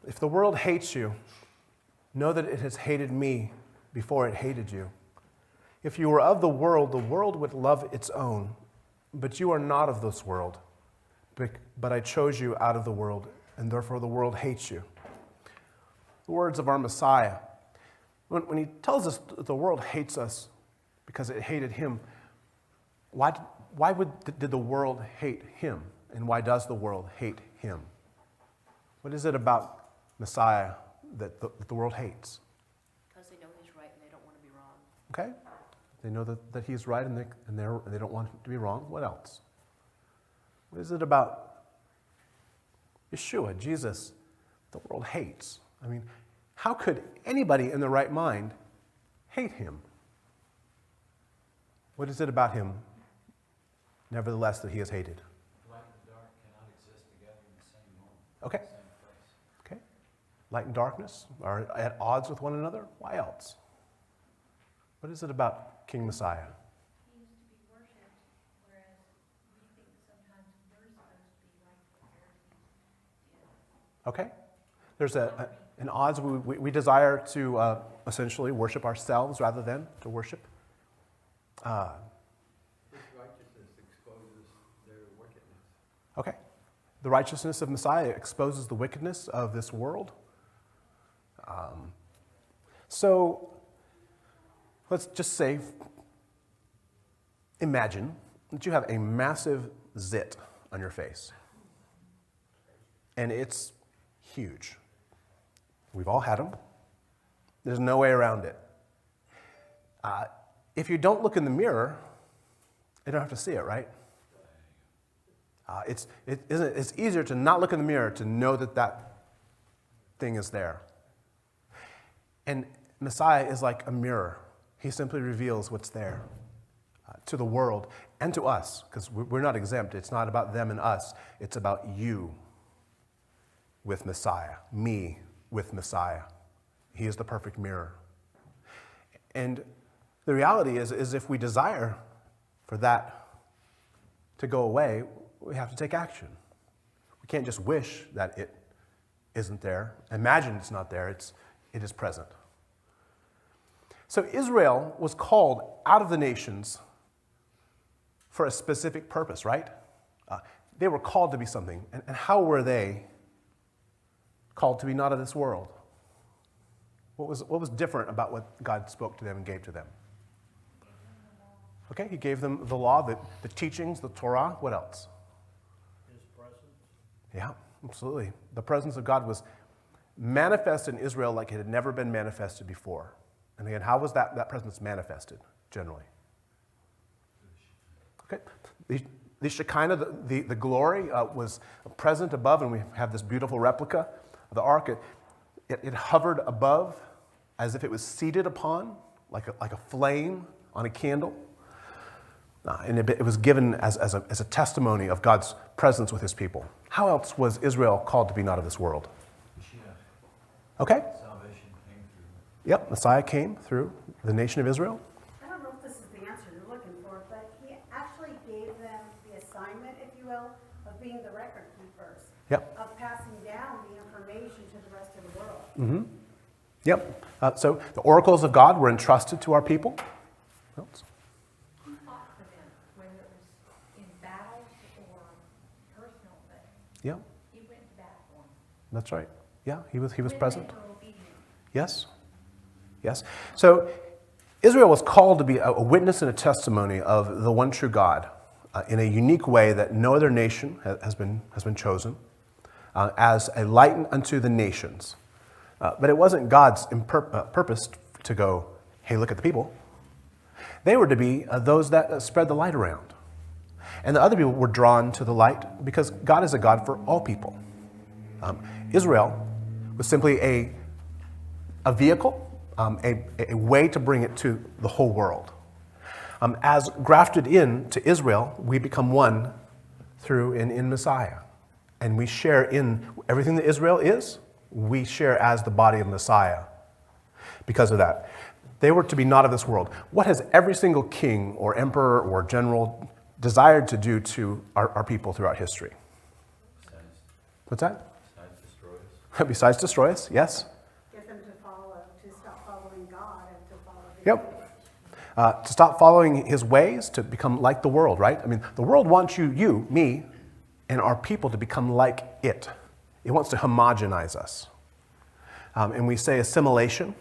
If the world hates you, know that it has hated me before it hated you. If you were of the world would love its own. But you are not of this world. But I chose you out of the world, and therefore the world hates you. The words of our Messiah. When he tells us that the world hates us because it hated him, why did the world hate him? And why does the world hate him? What is it about Messiah that the world hates? Because they know he's right and they don't want to be wrong. Okay. They know that he's right and they don't want him to be wrong. What else? What is it about Yeshua, Jesus, the world hates? I mean, how could anybody in their right mind hate him? What is it about him, nevertheless, that he is hated? Light and dark cannot exist together in the same moment. Okay. Same place. Okay. Light and darkness are at odds with one another. Why else? What is it about King Messiah? He is to be worshipped, whereas we think sometimes we're supposed to be like the Pharisees. Okay. There's an odds. We desire to essentially worship ourselves rather than to worship. His righteousness exposes their wickedness. Okay. The righteousness of Messiah exposes the wickedness of this world. So let's just say, imagine that you have a massive zit on your face. And it's huge. We've all had them. There's no way around it. If you don't look in the mirror, you don't have to see it, right? It's easier to not look in the mirror to know that thing is there. And Messiah is like a mirror. He simply reveals what's there to the world and to us, because we're not exempt. It's not about them and us. It's about you with Messiah, me with Messiah. He is the perfect mirror. And the reality is if we desire for that to go away, we have to take action. We can't just wish that it isn't there, imagine it's not there, it is present. So Israel was called out of the nations for a specific purpose, right? They were called to be something. And how were they called to be not of this world? What was different about what God spoke to them and gave to them? Okay, he gave them the law, the teachings, the Torah. What else? His presence. Yeah, absolutely. The presence of God was manifested in Israel like it had never been manifested before. And again, how was that presence manifested, generally? Okay, the Shekinah, the glory, was present above, and we have this beautiful replica of the ark. It hovered above as if it was seated upon, like a flame on a candle. And it was given as a testimony of God's presence with his people. How else was Israel called to be not of this world? Mashiach. Okay. Salvation came through. Yep, Messiah came through the nation of Israel. I don't know if this is the answer you're looking for, but he actually gave them the assignment, if you will, of being the record keepers. Yep. Of passing down the information to the rest of the world. Mm-hmm. Yep. So the oracles of God were entrusted to our people. What else? He fought for them, whether it was in battles or personal things. Yeah, He went to bat for them. that's right. Yeah, he was When present. they were obedient. Yes. Yes. So Israel was called to be a witness and a testimony of the one true God in a unique way that no other nation has been chosen as a light unto the nations. But it wasn't God's purpose to go, hey, look at the people. They were to be those that spread the light around. And the other people were drawn to the light because God is a God for all people. Israel was simply a vehicle, a way to bring it to the whole world. As grafted in to Israel, we become one through in Messiah. And we share in everything that Israel is, we share as the body of Messiah because of that. They were to be not of this world. What has every single king or emperor or general desired to do to our people throughout history? Besides, What's that? besides destroy us. Besides destroy us, yes. Get them to stop following God and to follow His Yep. ways. To stop following his ways, to become like the world, right? I mean, the world wants you, me, and our people to become like it. It wants to homogenize us. And we say assimilation,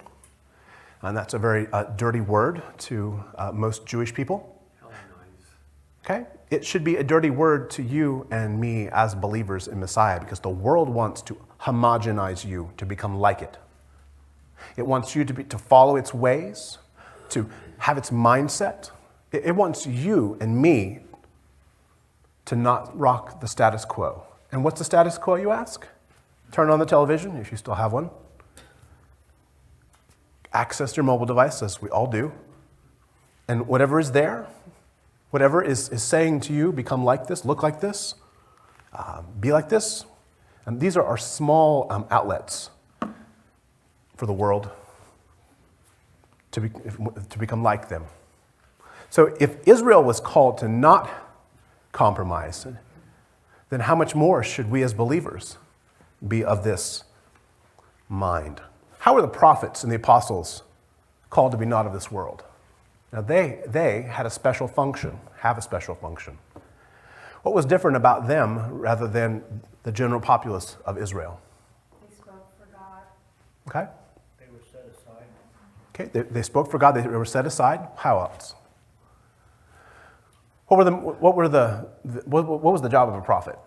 and that's a very dirty word to most Jewish people. Okay? It should be a dirty word to you and me as believers in Messiah, because the world wants to homogenize you to become like it. It wants you to follow its ways, to have its mindset. It wants you and me to not rock the status quo. And what's the status quo, you ask? Turn on the television, if you still have one. Access your mobile device, as we all do. And whatever is there, whatever is saying to you, become like this, look like this, be like this. And these are our small outlets for the world to become like them. So if Israel was called to not compromise, then how much more should we as believers be of this mind? How were the prophets and the apostles called to be not of this world? Now they had a special function, have a special function. What was different about them rather than the general populace of Israel? They spoke for God. Okay? They were set aside. Okay, they spoke for God, they were set aside. How else? What was the job of a prophet?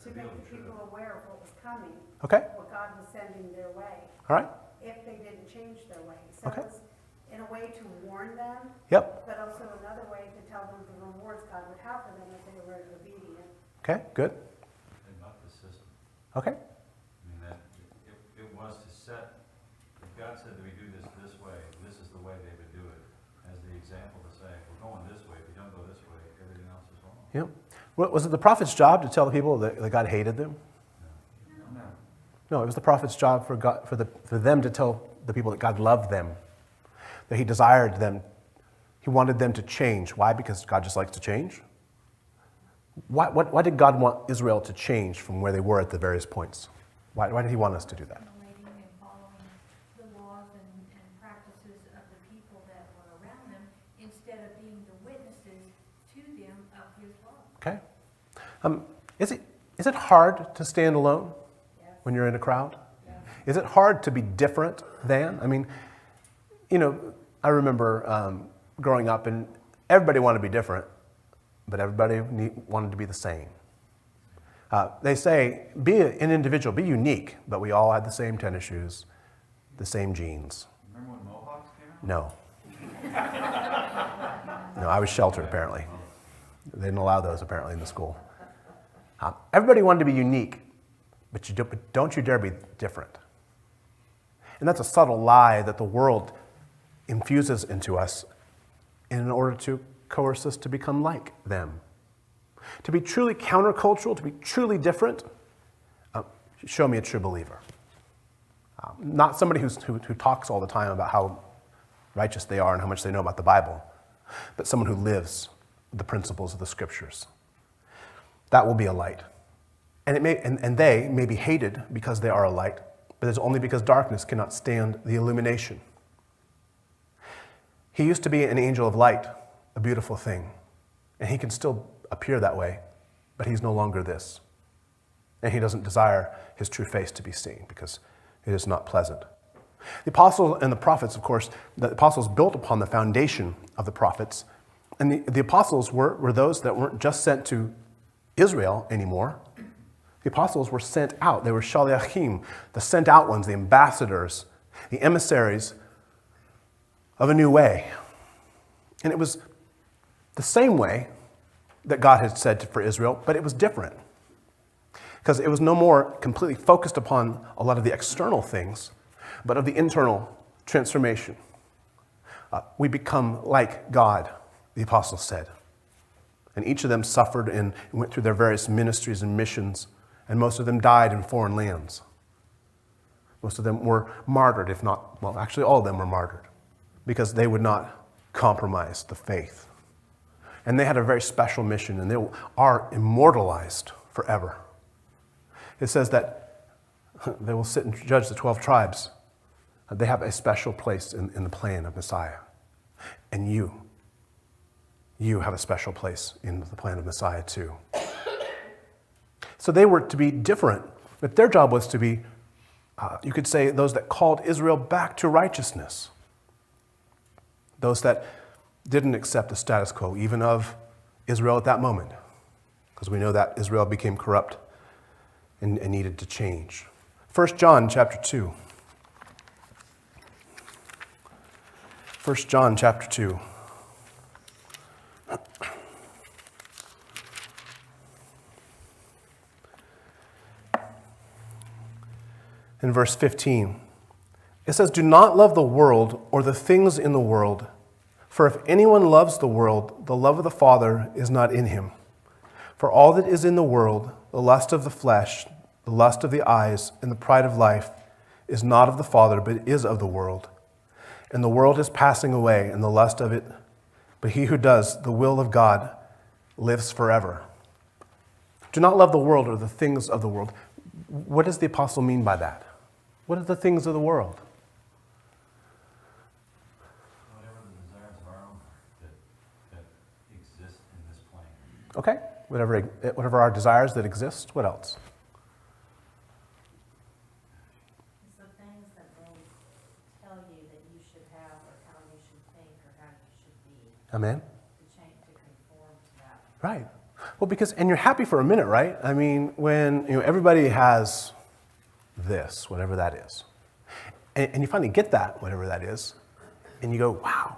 To make the people aware of what was coming, Okay, what God was sending their way, all right, if they didn't change their way. So Okay. it was in a way to warn them, yep, but also another way to tell them the rewards God would have for them if they were obedient. okay, good, And not the system. okay, I mean, it was to set, if God said that we do this way, this is the way they would do it, as the example to say, if we're going this way, if we don't go this way, everything else is wrong. yep. Was it the prophet's job to tell the people that God hated them? No. No, it was the prophet's job for them to tell the people that God loved them, that he desired them, he wanted them to change. Why? Because God just likes to change? Why did God want Israel to change from where they were at the various points? Why did he want us to do that? Assimilating and following the laws and practices of the people that were around them, instead of being the witnesses to them of his love. Okay. Is it hard to stand alone when you're in a crowd? Is it hard to be different than? I mean, I remember growing up and everybody wanted to be different, but everybody wanted to be the same. They say, be an individual, be unique, but we all had the same tennis shoes, the same jeans. Remember when Mohawks came out? No. No, I was sheltered apparently. They didn't allow those apparently in the school. Everybody wanted to be unique, but don't you dare be different. And that's a subtle lie that the world infuses into us in order to coerce us to become like them. To be truly countercultural, to be truly different, show me a true believer. Not somebody who talks all the time about how righteous they are and how much they know about the Bible, but someone who lives the principles of the Scriptures. That will be a light. And they may be hated because they are a light, but it's only because darkness cannot stand the illumination. He used to be an angel of light, a beautiful thing, and he can still appear that way, but he's no longer this. And he doesn't desire his true face to be seen because it is not pleasant. The apostles and the prophets, of course, the apostles built upon the foundation of the prophets, and the apostles were those that weren't just sent to Israel anymore. The apostles were sent out. They were shaliachim, the sent out ones, the ambassadors, the emissaries of a new way. And it was the same way that God had said for Israel, but it was different. Because it was no more completely focused upon a lot of the external things, but of the internal transformation. We become like God, the apostles said. And each of them suffered and went through their various ministries and missions, and most of them died in foreign lands. Most of them were martyred, if not, well, actually all of them were martyred, because they would not compromise the faith. And they had a very special mission, and they are immortalized forever. It says that They will sit and judge the 12 tribes. They have a special place in the plan of Messiah. And you have a special place in the plan of Messiah too. So they were to be different, but their job was to be, you could say, those that called Israel back to righteousness. Those that didn't accept the status quo, even of Israel at that moment, because we know that Israel became corrupt and needed to change. 1 John chapter 2. 1 John chapter 2. In verse 15, it says, "Do not love the world or the things in the world. For if anyone loves the world, the love of the Father is not in him. For all that is in the world, the lust of the flesh, the lust of the eyes, and the pride of life, is not of the Father, but is of the world. And the world is passing away, and the lust of it, but he who does the will of God lives forever." Do not love the world or the things of the world. What does the apostle mean by that? What are the things of the world? Whatever the desires of our own heart that exist in this plane. Okay, whatever our desires that exist. What else? It's the things that they tell you that you should have, or how you should think, or how you should be, Amen? to change, to conform to that. Right. Well, because, and you're happy for a minute, right? I mean, when everybody has this, whatever that is, and you finally get that, whatever that is, and you go, wow,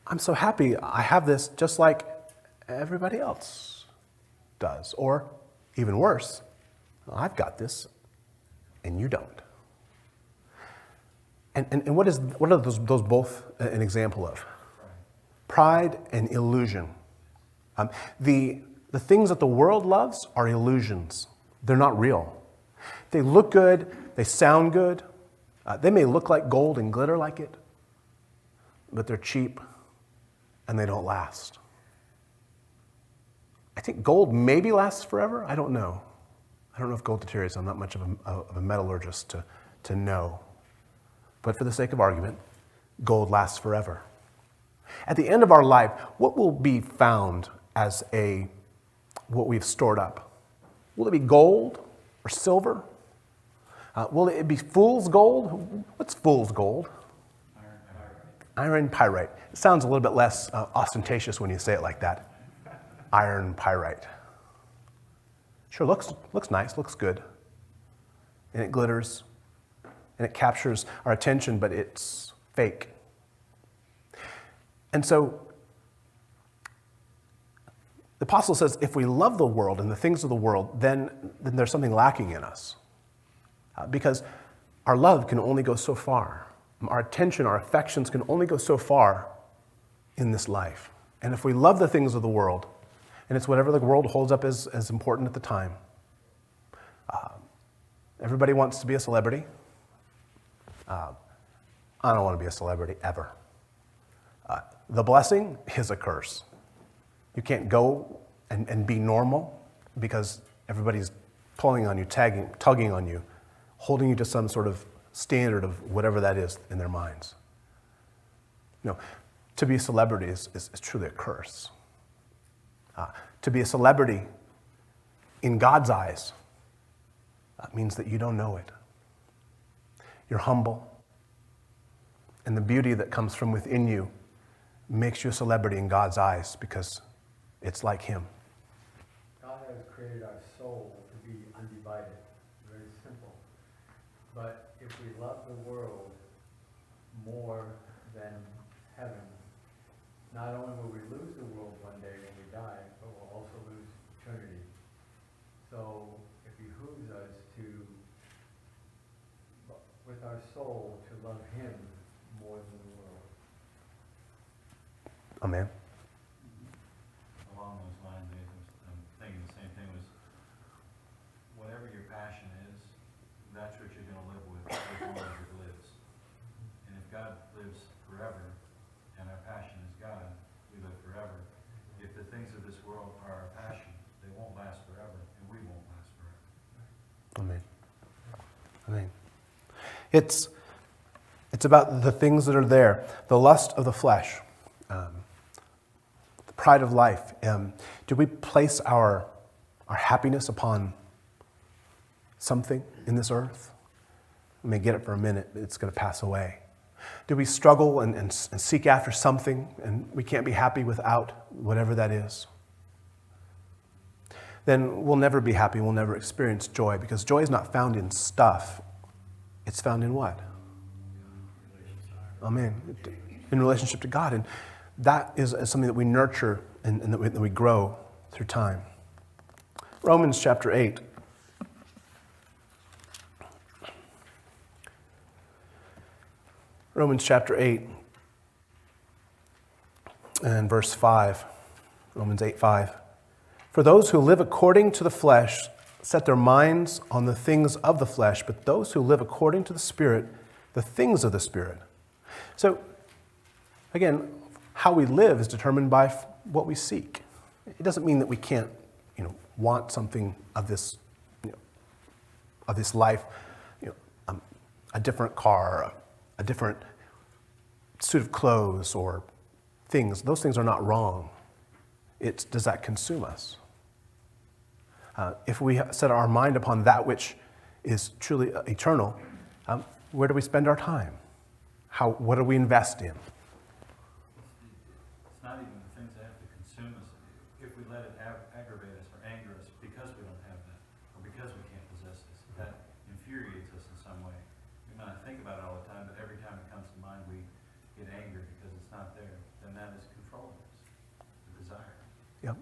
I'm so happy I have this just like everybody else does. Or even worse, I've got this and you don't. And what are those both an example of? Pride and illusion. The things that the world loves are illusions. They're not real. They look good. They sound good. They may look like gold and glitter like it, but they're cheap and they don't last. I think gold maybe lasts forever. I don't know. I don't know if gold deteriorates. I'm not much of a metallurgist to know. But for the sake of argument, gold lasts forever. At the end of our life, what will be found as what we've stored up? Will it be gold or silver? Will it be fool's gold? What's fool's gold? Iron pyrite. It sounds a little bit less ostentatious when you say it like that. Iron pyrite. Sure, looks nice, looks good. And it glitters. And it captures our attention, but it's fake. And so, the apostle says, if we love the world and the things of the world, then there's something lacking in us. Because our love can only go so far. Our attention, our affections can only go so far in this life. And if we love the things of the world, and it's whatever the world holds up as important at the time. Everybody wants to be a celebrity. I don't want to be a celebrity ever. The blessing is a curse. You can't go and be normal because everybody's pulling on you, tugging on you, holding you to some sort of standard of whatever that is in their minds. To be a celebrity is truly a curse. To be a celebrity in God's eyes means that you don't know it. You're humble. And the beauty that comes from within you makes you a celebrity in God's eyes because it's like Him. God has created our soul to be undivided, very simple. But if we love the world more than heaven, not only will we lose the world one day when we die, but we'll also lose eternity. So it behooves us to, with our soul, to love Him more than the world. Amen. Along those lines, I'm thinking the same thing was, whatever your passion is, that's what you're going to live with as long as it lives. And if God lives forever, and our passion is God, we live forever. If the things of this world are our passion, they won't last forever, and we won't last forever. Amen. Amen. It's about the things that are there, the lust of the flesh, the pride of life. Do we place our happiness upon something in this earth? We may get it for a minute, but it's going to pass away. Do we struggle and seek after something, and we can't be happy without whatever that is? Then we'll never be happy, we'll never experience joy, because joy is not found in stuff. It's found in what? Amen. In relationship to God. And that is something that we nurture and that we grow through time. Romans chapter 8. Romans chapter 8 and verse 5. Romans 8:5. For those who live according to the flesh set their minds on the things of the flesh, but those who live according to the Spirit, the things of the Spirit. So, again, how we live is determined by what we seek. It doesn't mean that we can't, want something of this, of this life, a different car, a different suit of clothes or things. Those things are not wrong. It's, does that consume us? If we set our mind upon that which is truly eternal, where do we spend our time? What do we invest in? It's not even the things that have to consume us. If we let it aggravate us or anger us because we don't have that, or because we can't possess this, that infuriates us in some way. We might not think about it all the time, but every time it comes to mind, we get angry because it's not there. Then that is controlling us, the desire. Yep.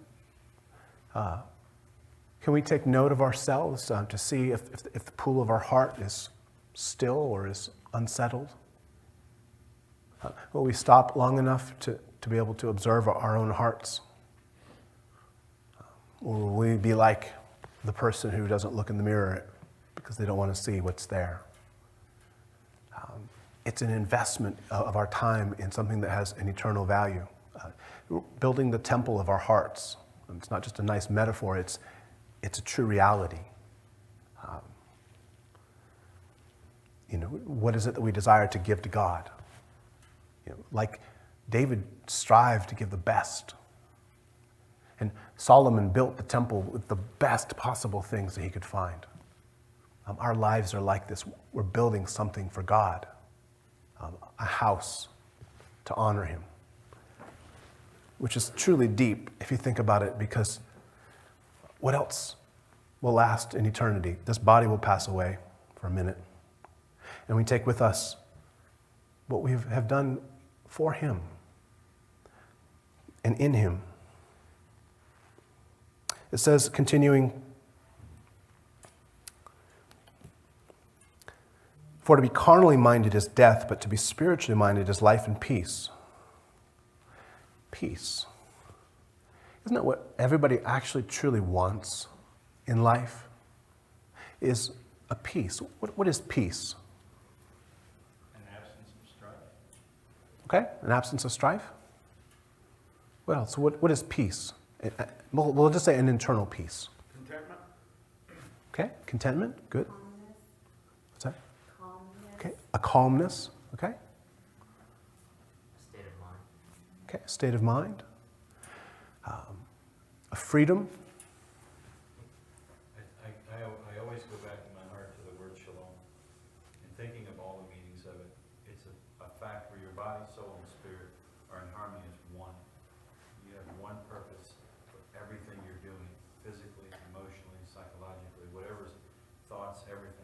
Can we take note of ourselves to see if the pool of our heart is still or is unsettled? Will we stop long enough to be able to observe our own hearts? Or will we be like the person who doesn't look in the mirror because they don't want to see what's there? It's an investment of our time in something that has an eternal value. Building the temple of our hearts. It's not just a nice metaphor, it's a true reality. What is it that we desire to give to God? Like David strived to give the best. And Solomon built the temple with the best possible things that he could find. Our lives are like this. We're building something for God. A house to honor him. Which is truly deep if you think about it, because what else will last in eternity? This body will pass away for a minute. And we take with us what we have done for him and in him. It says, continuing, for to be carnally minded is death, but to be spiritually minded is life and peace. Peace. Isn't that what everybody actually truly wants in life? Is a peace. What is peace? An absence of strife. Okay, an absence of strife. What else? What is peace? We'll just say an internal peace. Contentment. Okay, contentment, good. Calmness. What's that? Calmness. Okay, a calmness, okay. State of mind. Okay, a state of mind. A freedom. I always go back in my heart to the word shalom. And thinking of all the meanings of it, it's a fact where your body, soul, and spirit are in harmony as one. You have one purpose for everything you're doing, physically, emotionally, psychologically, whatever thoughts, everything.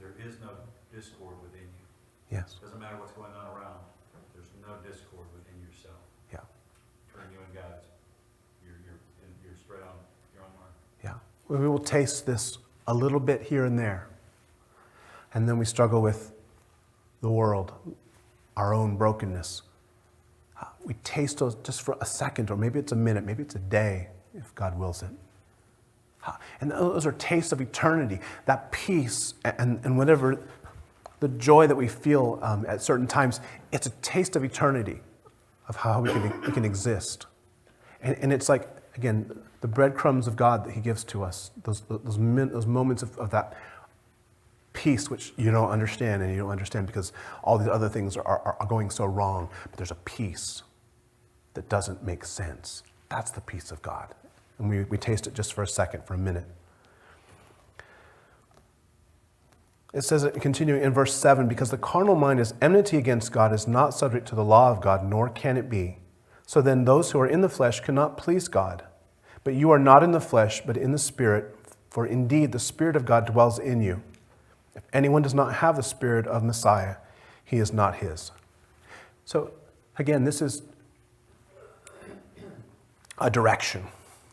There is no discord within you. Yes. Doesn't matter what's going on around. There's no discord within yourself. Yeah. Between you and God, you're straight on your own mark. Yeah. We will taste this a little bit here and there. And then we struggle with the world, our own brokenness. We taste those just for a second, or maybe it's a minute, maybe it's a day, if God wills it. And those are tastes of eternity, that peace and whatever, the joy that we feel at certain times, it's a taste of eternity, of how we can exist. And it's like, again, the breadcrumbs of God that he gives to us, those moments of that, peace which you don't understand, and you don't understand because all these other things are going so wrong. But there's a peace that doesn't make sense. That's the peace of God. And we taste it just for a second, for a minute. It says, continuing in verse 7, because the carnal mind is enmity against God, is not subject to the law of God, nor can it be. So then those who are in the flesh cannot please God. But you are not in the flesh, but in the Spirit, for indeed the Spirit of God dwells in you. If anyone does not have the Spirit of Messiah, he is not his. So again, this is a direction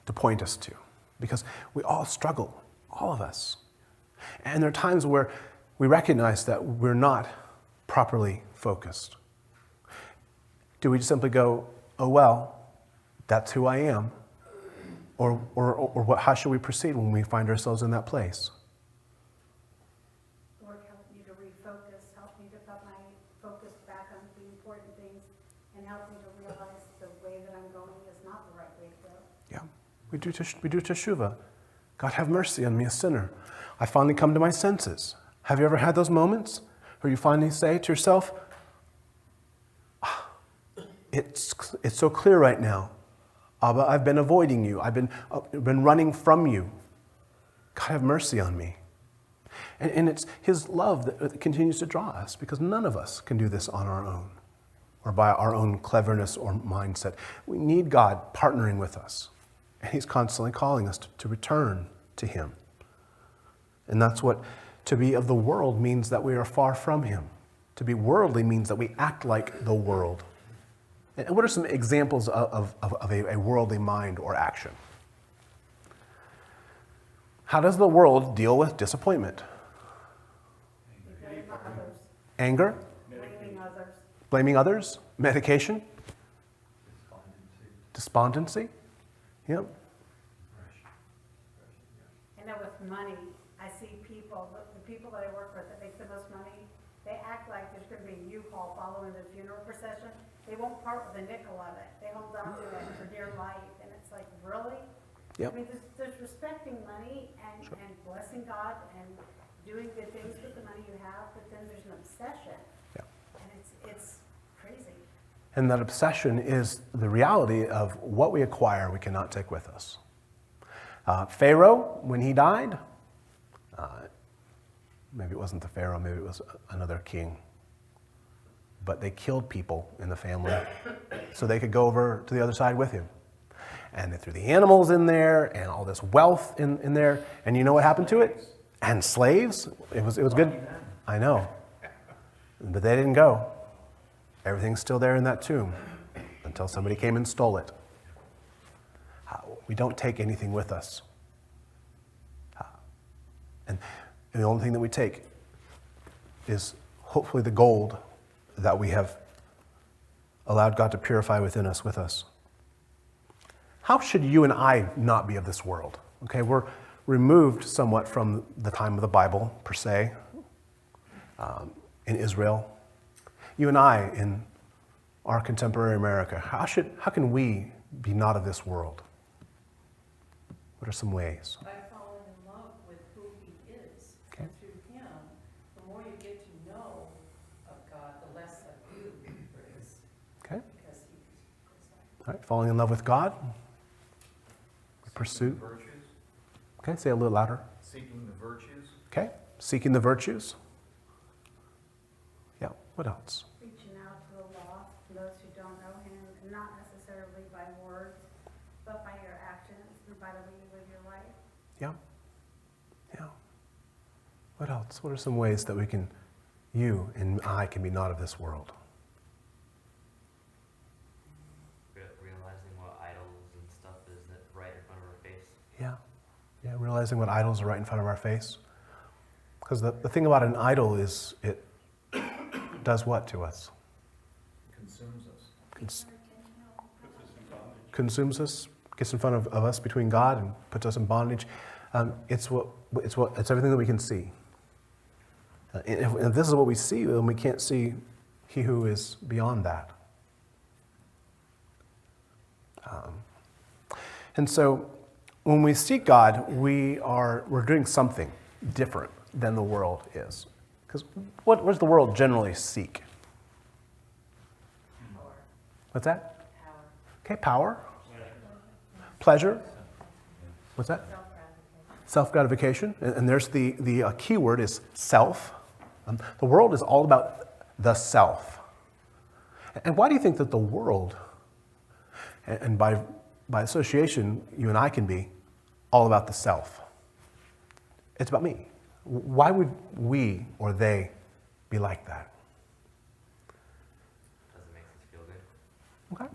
to point us to, because we all struggle, all of us. And there are times where we recognize that we're not properly focused. Do we simply go, oh well, that's who I am? Or what, how should we proceed when we find ourselves in that place? Lord, help me to refocus, help me to put my focus back on the important things, and help me to realize the way that I'm going is not the right way to go. Yeah, we do teshuvah. God, have mercy on me, a sinner. I finally come to my senses. Have you ever had those moments where you finally say to yourself, it's so clear right now. Abba, I've been avoiding you. I've been running from you. God, have mercy on me. And it's his love that continues to draw us, because none of us can do this on our own or by our own cleverness or mindset. We need God partnering with us. And he's constantly calling us to return to him. And that's what to be of the world means, that we are far from him. To be worldly means that we act like the world. And what are some examples of a worldly mind or action? How does the world deal with disappointment? Blaming others, Anger? blaming others. Blaming others? Medication? Despondency? Yep. I know with money, I see people, the people that I work with that make the most money, they act like there's going to be a U-Haul following the funeral procession. They won't part with a nickel of it. They hold on to it for dear life. And it's like, really? Yep. I mean, there's respecting money and blessing God and doing good things with the money you have, but then there's an obsession. Yeah. And it's crazy. And that obsession is the reality of what we acquire we cannot take with us. Pharaoh, when he died, maybe it wasn't the Pharaoh, maybe it was another king, but they killed people in the family so they could go over to the other side with him. And they threw the animals in there and all this wealth in there. And you know what happened to it? And slaves. It was good. I know. But they didn't go. Everything's still there in that tomb until somebody came and stole it. We don't take anything with us. And the only thing that we take is hopefully the gold that we have allowed God to purify within us with us. How should you and I not be of this world? Okay, we're removed somewhat from the time of the Bible, per se, in Israel. You and I, in our contemporary America, how can we be not of this world? What are some ways? By falling in love with who he is. Okay. And through him, the more you get to know of God, the less of you there is. Okay. Because he is. All right, falling in love with God. Pursuit. Virtues, Okay, say a little louder. seeking the virtues. Okay, seeking the virtues. Yeah, what else? Reaching out to the lost, those who don't know him, and not necessarily by words, but by your actions and by the way you live your life. Yeah. Yeah. What else? What are some ways that you and I can be not of this world? Realizing what idols and stuff is that right in front of our face. Yeah. Yeah, realizing what idols are right in front of our face. Because the thing about an idol is it does what to us? Consumes us. Consumes us, gets in front of us between God and puts us in bondage. It's everything that we can see. If this is what we see, then we can't see He who is beyond that. And so, when we seek God, we're doing something different than the world is. Because what does the world generally seek? Power. What's that? Power. Okay, power, pleasure. What's that? Self-gratification. Self-gratification. And there's the key word is self. The world is all about the self. And why do you think that the world, and by association, you and I can be all about the self? It's about me. Why would we or they be like that? Does it make us feel good? Okay.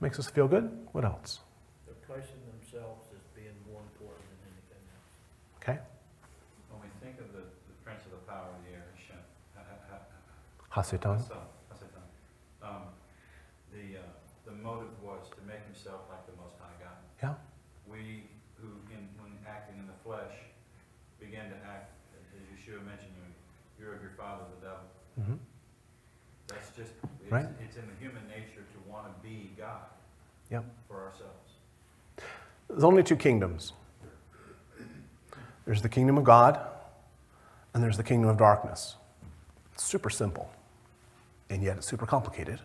Makes us feel good. What else? They're placing themselves as being more important than anything else. Okay. When we think of the prince of the power of the air, Hasatan. The motive was to make himself like the Most High God. Yeah. We who, when acting in the flesh, began to act, as Yeshua mentioned, you're of your father, the devil. Mm-hmm. That's just, Right. it's in the human nature to want to be God Yep. for ourselves. There's only two kingdoms. There's the kingdom of God, and there's the kingdom of darkness. It's super simple, and yet it's super complicated.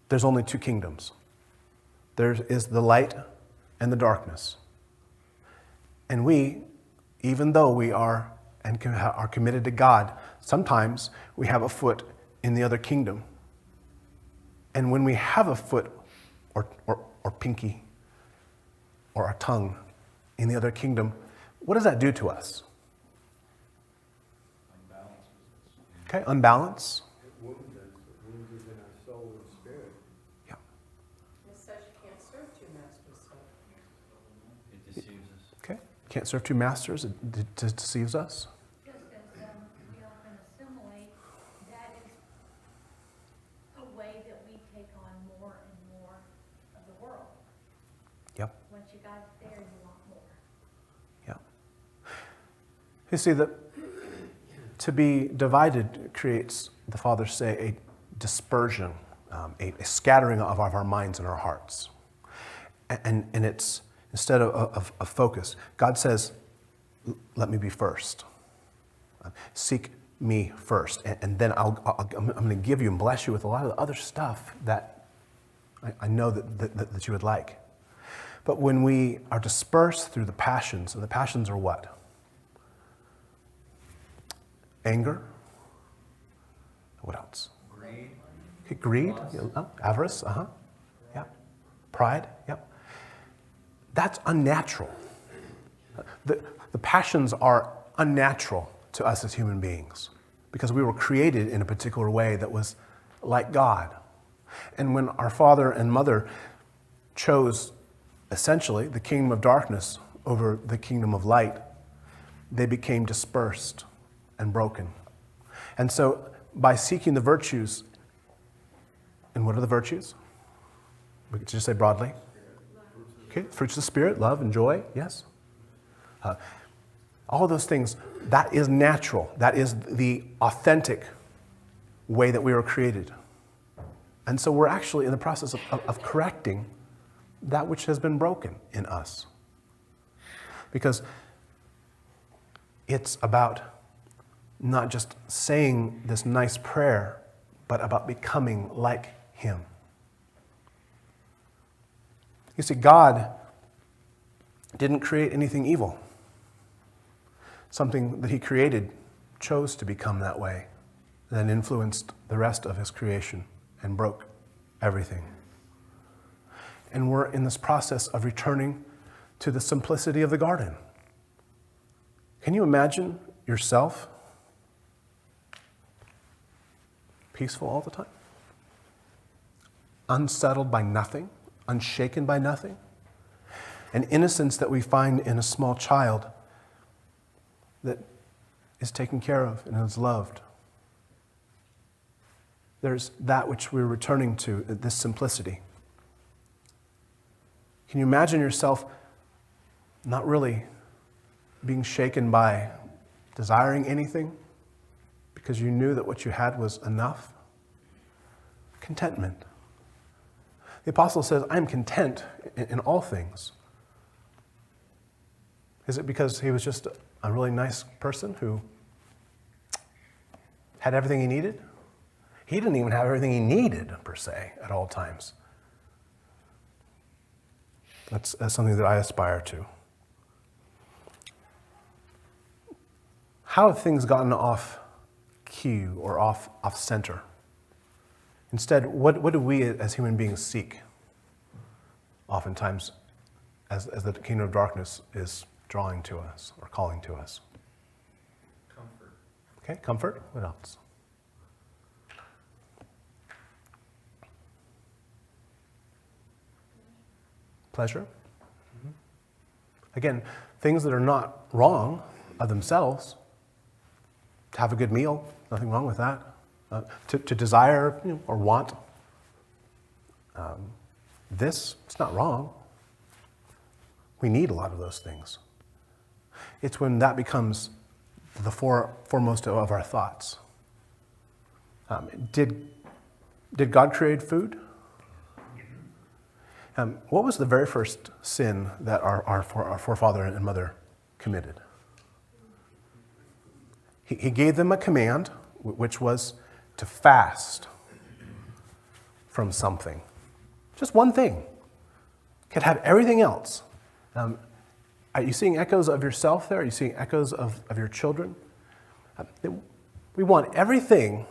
There's only two kingdoms. There is the light and the darkness. And we, even though we are committed to God, sometimes we have a foot in the other kingdom. And when we have a foot or pinky or a tongue in the other kingdom, what does that do to us? Okay, unbalance. It wounds us in our soul and spirit. Yeah. It says you can't serve two masters, so. It deceives us. Okay. Can't serve two masters. It deceives us. Just as we often assimilate, that is a way that we take on more and more of the world. Yep. Once you got it there, you want more. Yeah. You see that to be divided creates, the fathers say, a dispersion, a scattering of our minds and our hearts. And it's, instead of focus, God says, let me be first. Seek me first. And then I'm going to give you and bless you with a lot of the other stuff that I know that you would like. But when we are dispersed through the passions, and the passions are what? Anger. What else? Greed. Okay, greed. Avarice. Yeah. Pride. Yep. That's unnatural. The passions are unnatural to us as human beings because we were created in a particular way that was like God. And when our father and mother chose essentially the kingdom of darkness over the kingdom of light, they became dispersed and broken. And so by seeking the virtues, and what are the virtues? We could just say broadly. Okay, fruits of the Spirit, love and joy, yes. All of those things, that is natural. That is the authentic way that we were created. And so we're actually in the process of correcting that which has been broken in us. Because it's about not just saying this nice prayer, but about becoming like Him. You see, God didn't create anything evil. Something that He created chose to become that way, then influenced the rest of His creation and broke everything. And we're in this process of returning to the simplicity of the garden. Can you imagine yourself peaceful all the time? Unsettled by nothing? Unshaken by nothing? An innocence that we find in a small child that is taken care of and is loved. There's that which we're returning to, this simplicity. Can you imagine yourself not really being shaken by desiring anything because you knew that what you had was enough? Contentment. The apostle says, I am content in all things. Is it because he was just a really nice person who had everything he needed. He didn't even have everything he needed, per se, at all times. That's something that I aspire to. How have things gotten off cue or off center? Instead, what do we as human beings seek? Oftentimes, as the kingdom of darkness is drawing to us or calling to us. Comfort. Okay, comfort. What else? Pleasure. Mm-hmm. Again, things that are not wrong of themselves. To have a good meal, nothing wrong with that. To desire or want this, it's not wrong. We need a lot of those things. It's when that becomes the foremost of our thoughts. Did God create food? What was the very first sin that our forefather and mother committed? He gave them a command, which was to fast from something. Just one thing. Could have everything else. Are you seeing echoes of yourself there? Are you seeing echoes of your children? We want everything,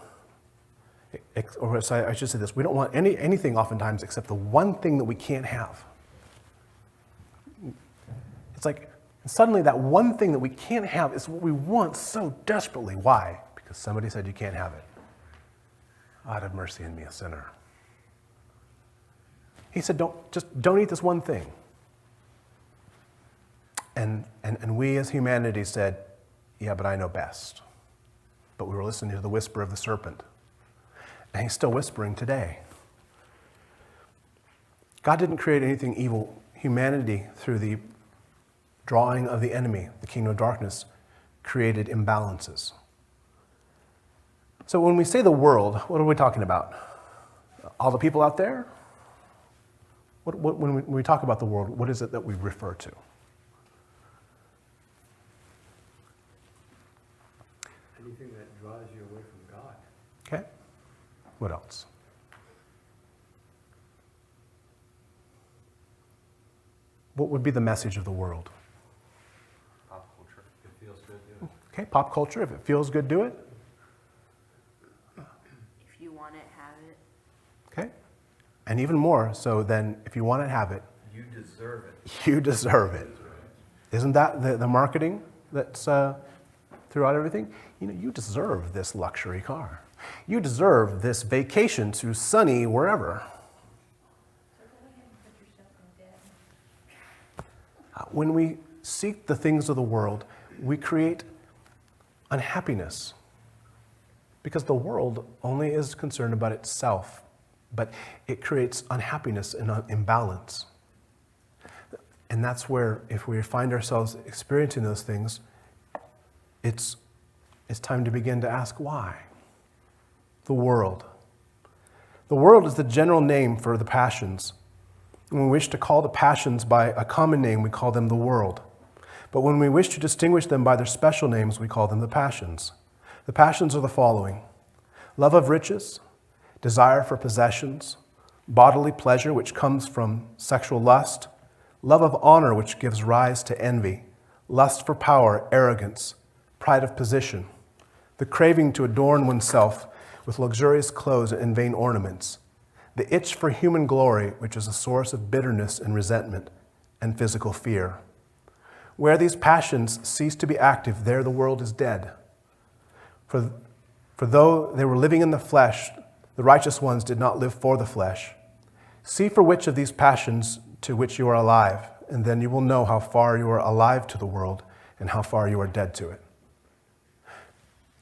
or I should say this, we don't want anything oftentimes except the one thing that we can't have. It's like suddenly that one thing that we can't have is what we want so desperately. Why? Because somebody said you can't have it. God have mercy on me, a sinner. He said, don't eat this one thing. And we as humanity said, yeah, but I know best. But we were listening to the whisper of the serpent. And he's still whispering today. God didn't create anything evil. Humanity, through the drawing of the enemy, the kingdom of darkness, created imbalances. So when we say the world, what are we talking about? All the people out there? When we talk about the world, what is it that we refer to? Anything that draws you away from God. Okay. What else? What would be the message of the world? Pop culture. If it feels good, do it. Okay, pop culture. If it feels good, do it. If you want it, have it. Okay. And even more, so then if you want it, have it. You deserve it. You deserve it. Isn't that the marketing that's throughout everything? You deserve this luxury car. You deserve this vacation to sunny wherever. So go ahead and put yourself in debt. When we seek the things of the world, we create unhappiness. Because the world only is concerned about itself, but it creates unhappiness and imbalance. And that's where, if we find ourselves experiencing those things, it's time to begin to ask why. The world. The world is the general name for the passions. When we wish to call the passions by a common name, we call them the world. But when we wish to distinguish them by their special names, we call them the passions. The passions are the following: love of riches, desire for possessions, bodily pleasure, which comes from sexual lust, love of honor, which gives rise to envy, lust for power, arrogance, pride of position, the craving to adorn oneself with luxurious clothes and vain ornaments, the itch for human glory, which is a source of bitterness and resentment and physical fear. Where these passions cease to be active, there the world is dead. For though they were living in the flesh, the righteous ones did not live for the flesh. See for which of these passions to which you are alive, and then you will know how far you are alive to the world and how far you are dead to it.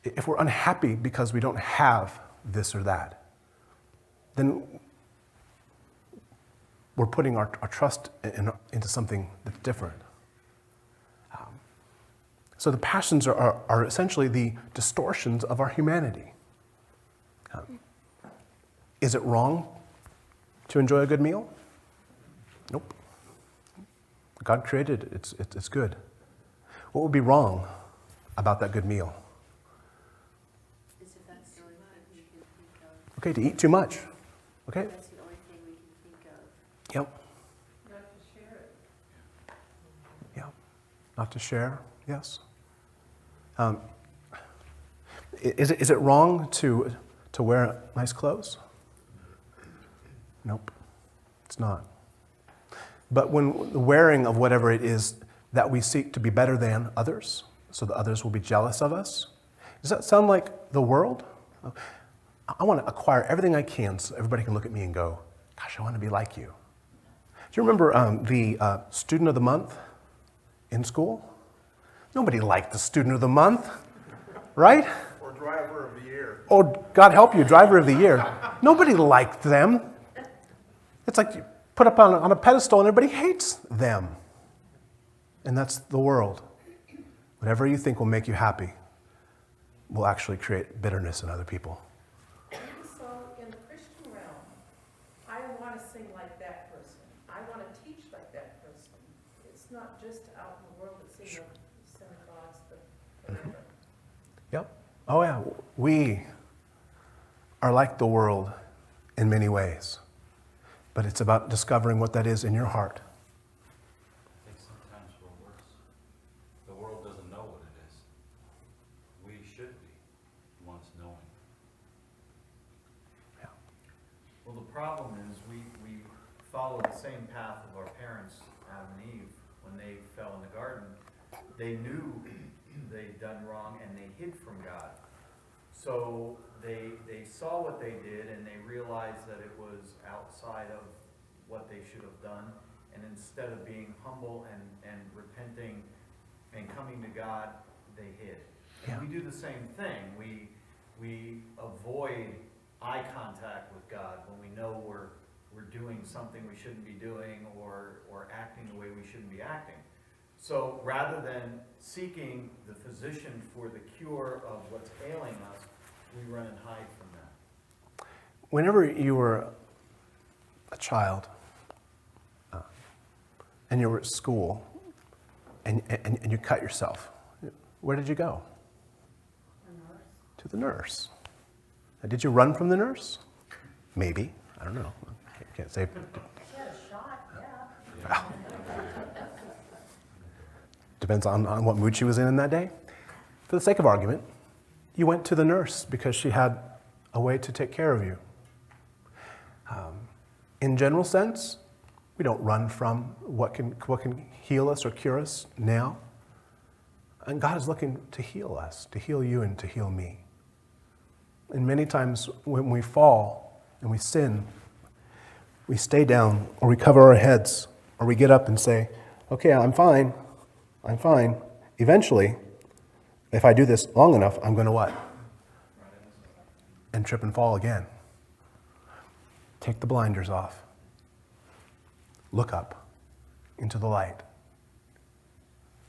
If we're unhappy because we don't have this or that, then we're putting our trust into something that's different. So the passions are essentially the distortions of our humanity. Is it wrong to enjoy a good meal? Nope. God created it. It's good. What would be wrong about that good meal? Is if that's the only thing we can think of. Okay, to eat too much. Okay? That's the only thing we can think of. Yep. Not to share it. Yeah. Not to share, yes. Is it wrong to wear nice clothes? Nope, it's not. But when the wearing of whatever it is that we seek to be better than others, so that others will be jealous of us, does that sound like the world? I want to acquire everything I can so everybody can look at me and go, gosh, I want to be like you. Do you remember the student of the month in school? Nobody liked the student of the month, right? Or driver of the year. Oh, God help you, driver of the year. Nobody liked them. It's like you put up on a pedestal and everybody hates them. And that's the world. Whatever you think will make you happy will actually create bitterness in other people. So in the Christian realm, I want to sing like that person. I want to teach like that person. It's not just out in the world that's in the synagogues, the whatever. Yep. Oh yeah, we are like the world in many ways. But it's about discovering what that is in your heart. I think sometimes we're worse. The world doesn't know what it is. We should be once knowing. Yeah. Well, the problem is we follow the same path of our parents, Adam and Eve, when they fell in the garden. They knew they'd done wrong and they hid from God. So they saw what they did and they realized that it was outside of what they should have done. And instead of being humble and repenting and coming to God, they hid. And we do the same thing. We avoid eye contact with God when we know we're doing something we shouldn't be doing or acting the way we shouldn't be acting. So rather than seeking the physician for the cure of what's ailing us, we run and hide from that. Whenever you were a child and you were at school and you cut yourself, where did you go? The nurse. To the nurse. Now, did you run from the nurse? Maybe. I don't know. I can't say. She had a shot, yeah. Depends on what mood she was in that day. For the sake of argument, you went to the nurse because she had a way to take care of you. In general sense, we don't run from what can heal us or cure us now. And God is looking to heal us, to heal you and to heal me. And many times when we fall and we sin, we stay down or we cover our heads or we get up and say, okay, I'm fine. Eventually, if I do this long enough, I'm going to what? And trip and fall again. Take the blinders off. Look up into the light.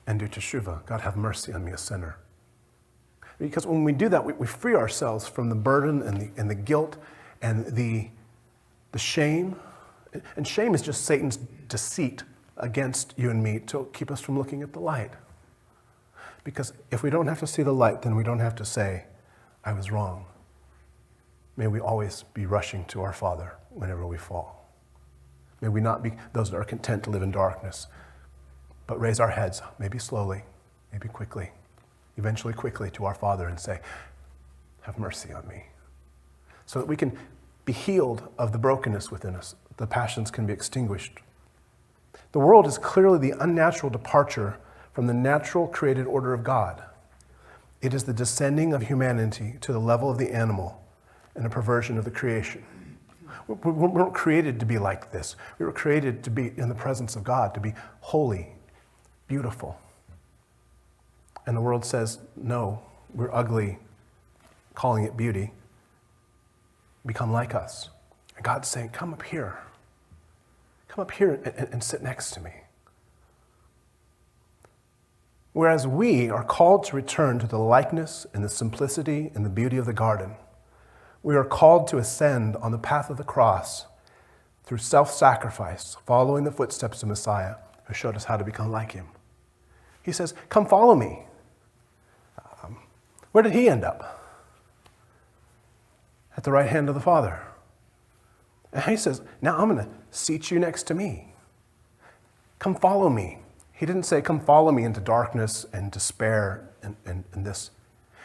And do teshuvah. God, have mercy on me, a sinner. Because when we do that, we free ourselves from the burden and the guilt and the shame. And shame is just Satan's deceit against you and me to keep us from looking at the light. Because if we don't have to see the light, then we don't have to say, I was wrong. May we always be rushing to our Father whenever we fall. May we not be those that are content to live in darkness, but raise our heads, maybe slowly, maybe quickly, eventually quickly to our Father and say, have mercy on me. So that we can be healed of the brokenness within us. The passions can be extinguished. The world is clearly the unnatural departure from the natural created order of God. It is the descending of humanity to the level of the animal and a perversion of the creation. We weren't created to be like this. We were created to be in the presence of God, to be holy, beautiful. And the world says, no, we're ugly, calling it beauty. Become like us. And God's saying, come up here. Come up here and sit next to me. Whereas we are called to return to the likeness and the simplicity and the beauty of the garden, we are called to ascend on the path of the cross through self-sacrifice, following the footsteps of Messiah, who showed us how to become like him. He says, come follow me. Where did he end up? At the right hand of the Father. And he says, now I'm going to seat you next to me. Come follow me. He didn't say, come follow me into darkness and despair and this.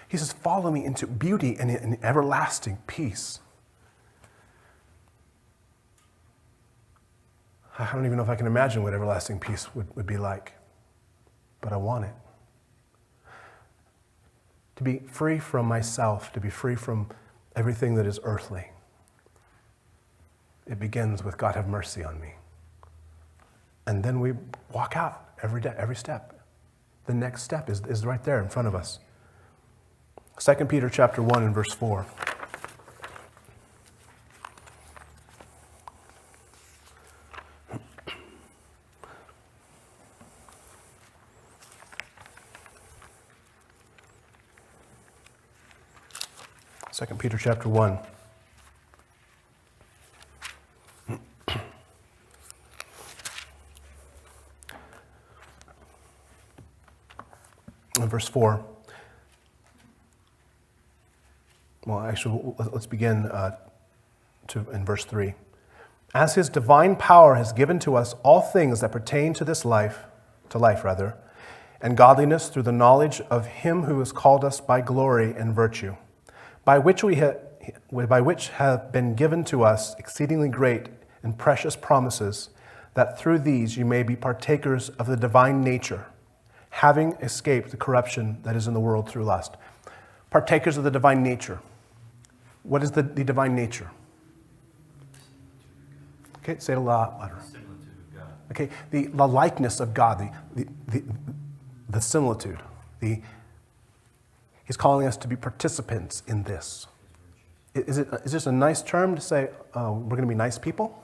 He says, follow me into beauty and everlasting peace. I don't even know if I can imagine what everlasting peace would be like, but I want it. To be free from myself, to be free from everything that is earthly. It begins with God have mercy on me. And then we walk out every day, every step. The next step is right there in front of us. 2 Peter chapter 1 and verse 4. Second Peter chapter 1. And verse 4. Well, actually, let's begin in verse 3. As his divine power has given to us all things that pertain to this life, and godliness through the knowledge of him who has called us by glory and virtue, by which have been given to us exceedingly great and precious promises, that through these you may be partakers of the divine nature, having escaped the corruption that is in the world through lust. Partakers of the divine nature. What is the divine nature? Okay, say it a lot louder. Similitude of God. Okay, the likeness of God, the similitude. He's calling us to be participants in this. Is this a nice term to say we're going to be nice people?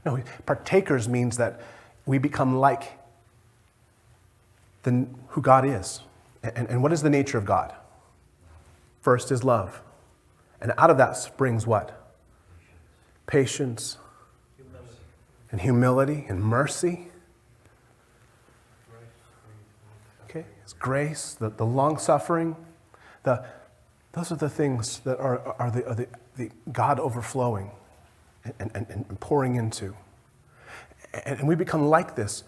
No, partakers means that we become like who God is. And what is the nature of God? First is love. And out of that springs what? Patience. And humility and mercy. Okay, it's grace, the long-suffering. Those are the things that are the God overflowing and pouring into. And we become like this.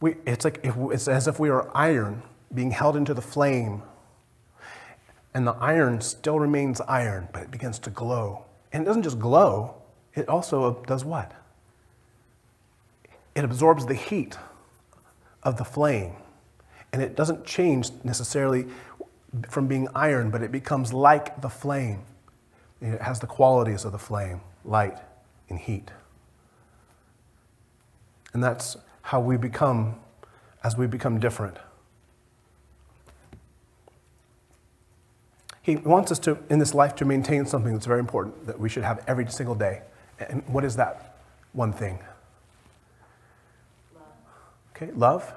It's as if we are iron being held into the flame. And the iron still remains iron, but it begins to glow. And it doesn't just glow, it also does what? It absorbs the heat of the flame. And it doesn't change necessarily from being iron, but it becomes like the flame. It has the qualities of the flame, light and heat. And that's how we become, as we become different. He wants us to, in this life, to maintain something that's very important that we should have every single day. And what is that one thing? Love. Okay, love.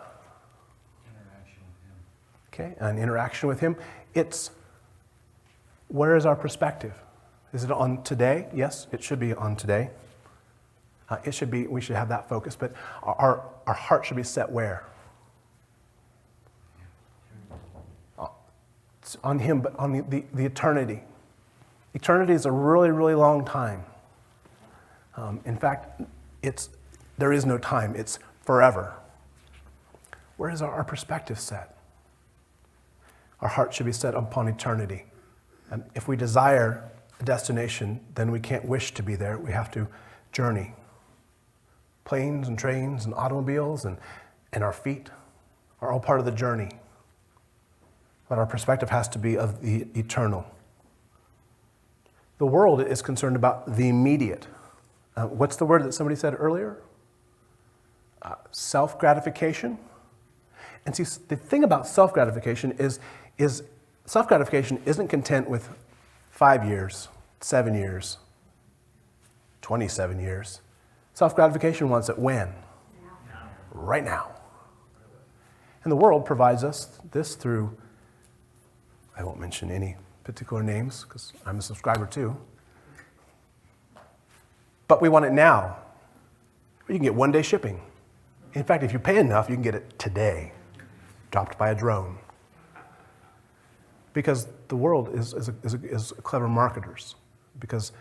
Interaction with him. Okay, an interaction with him. It's, where is our perspective? Is it on today? Yes, it should be on today. We should have that focus, but our heart should be set where? It's on him, but on the eternity. Eternity is a really, really long time. In fact, there is no time. It's forever. Where is our perspective set? Our heart should be set upon eternity. And if we desire a destination, then we can't wish to be there. We have to journey. Planes and trains and automobiles and our feet are all part of the journey. But our perspective has to be of the eternal. The world is concerned about the immediate. What's the word that somebody said earlier? Self-gratification. And see, the thing about self-gratification is self-gratification isn't content with 5 years, 7 years, 27 years. Self-gratification wants it when? Now. Right now. And the world provides us this through, I won't mention any particular names because I'm a subscriber too. But we want it now. You can get one-day shipping. In fact, if you pay enough, you can get it today, dropped by a drone. Because the world is clever marketers, because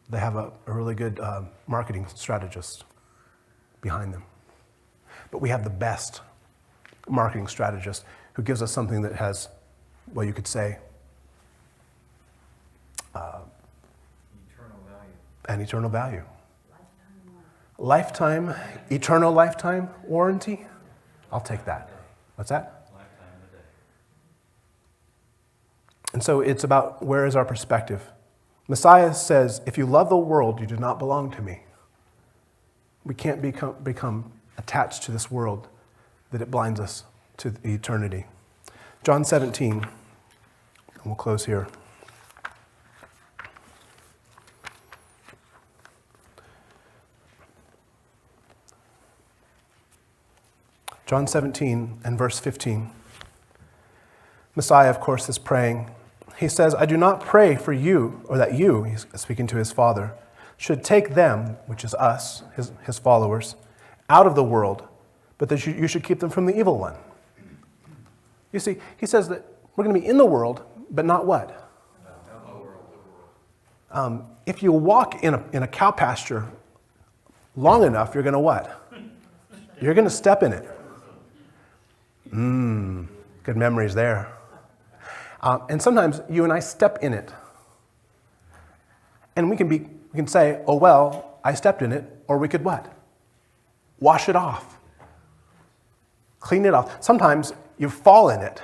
they have a really good marketing strategist behind them. But we have the best marketing strategist who gives us something that has, well, you could say, Eternal value. an eternal value. Lifetime, eternal lifetime warranty? I'll take that. What's that? Lifetime of the day. And so it's about where is our perspective. Messiah says, if you love the world, you do not belong to me. We can't become attached to this world that it blinds us to eternity. John 17, and we'll close here. John 17 and verse 15. Messiah, of course, is praying. He says, I do not pray for you, or that you, he's speaking to his Father, should take them, which is us, his followers, out of the world, but that you should keep them from the evil one. You see, he says that we're going to be in the world, but not what? If you walk in a cow pasture long enough, you're going to what? You're going to step in it. Good memories there. And sometimes you and I step in it. And we can say, oh, well, I stepped in it. Or we could what? Wash it off. Clean it off. Sometimes you fall in it.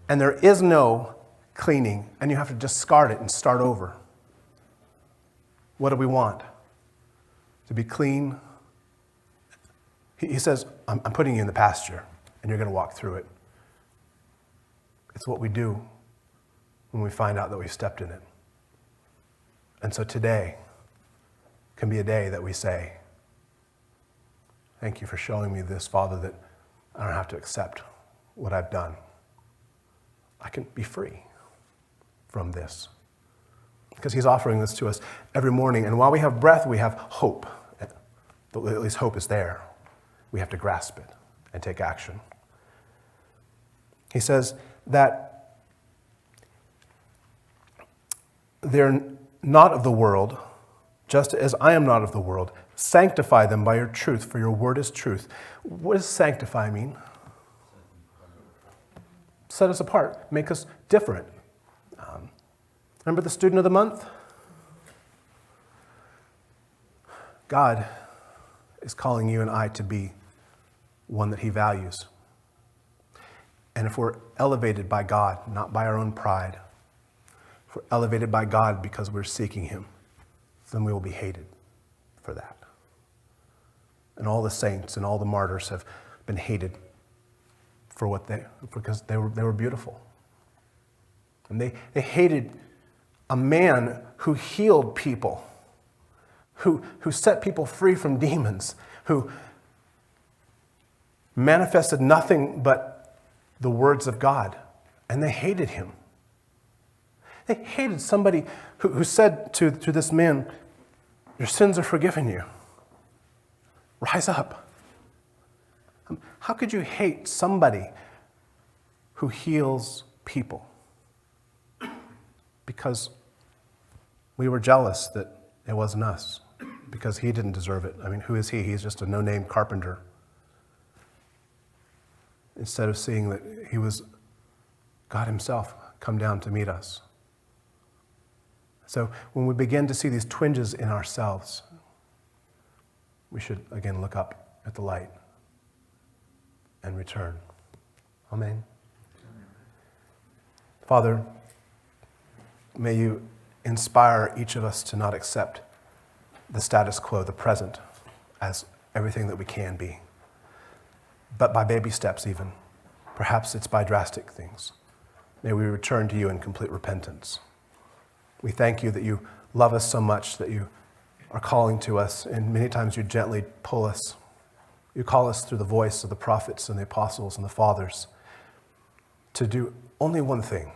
And there is no cleaning. And you have to discard it and start over. What do we want? To be clean. He says, I'm putting you in the pasture. And you're going to walk through it. It's what we do when we find out that we stepped in it. And so today can be a day that we say, thank you for showing me this, Father, that I don't have to accept what I've done. I can be free from this. Because he's offering this to us every morning. And while we have breath, we have hope. But at least hope is there. We have to grasp it and take action. He says that they're not of the world, just as I am not of the world. Sanctify them by your truth, for your word is truth. What does sanctify mean? Set us apart, make us different. Remember the student of the month? God is calling you and I to be one that he values. And if we're elevated by God, not by our own pride, if we're elevated by God because we're seeking him, then we will be hated for that. And all the saints and all the martyrs have been hated for because they were beautiful. And they hated a man who healed people, who set people free from demons, who manifested nothing but the words of God, and they hated him. They hated somebody who said to this man, your sins are forgiven you. Rise up. How could you hate somebody who heals people? Because we were jealous that it wasn't us, because he didn't deserve it. I mean, who is he? He's just a no-name carpenter. Instead of seeing that he was God himself come down to meet us. So when we begin to see these twinges in ourselves, we should again look up at the light and return. Amen. Father, may you inspire each of us to not accept the status quo, the present, as everything that we can be. But by baby steps even. Perhaps it's by drastic things. May we return to you in complete repentance. We thank you that you love us so much, that you are calling to us, and many times you gently pull us. You call us through the voice of the prophets and the apostles and the fathers to do only one thing,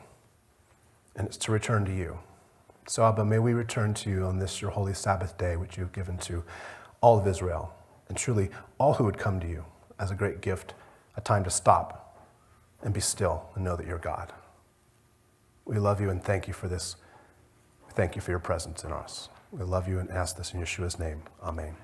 and it's to return to you. So Abba, may we return to you on this, your holy Sabbath day, which you have given to all of Israel, and truly all who would come to you as a great gift, a time to stop and be still and know that you're God. We love you and thank you for this. Thank you for your presence in us. We love you and ask this in Yeshua's name. Amen.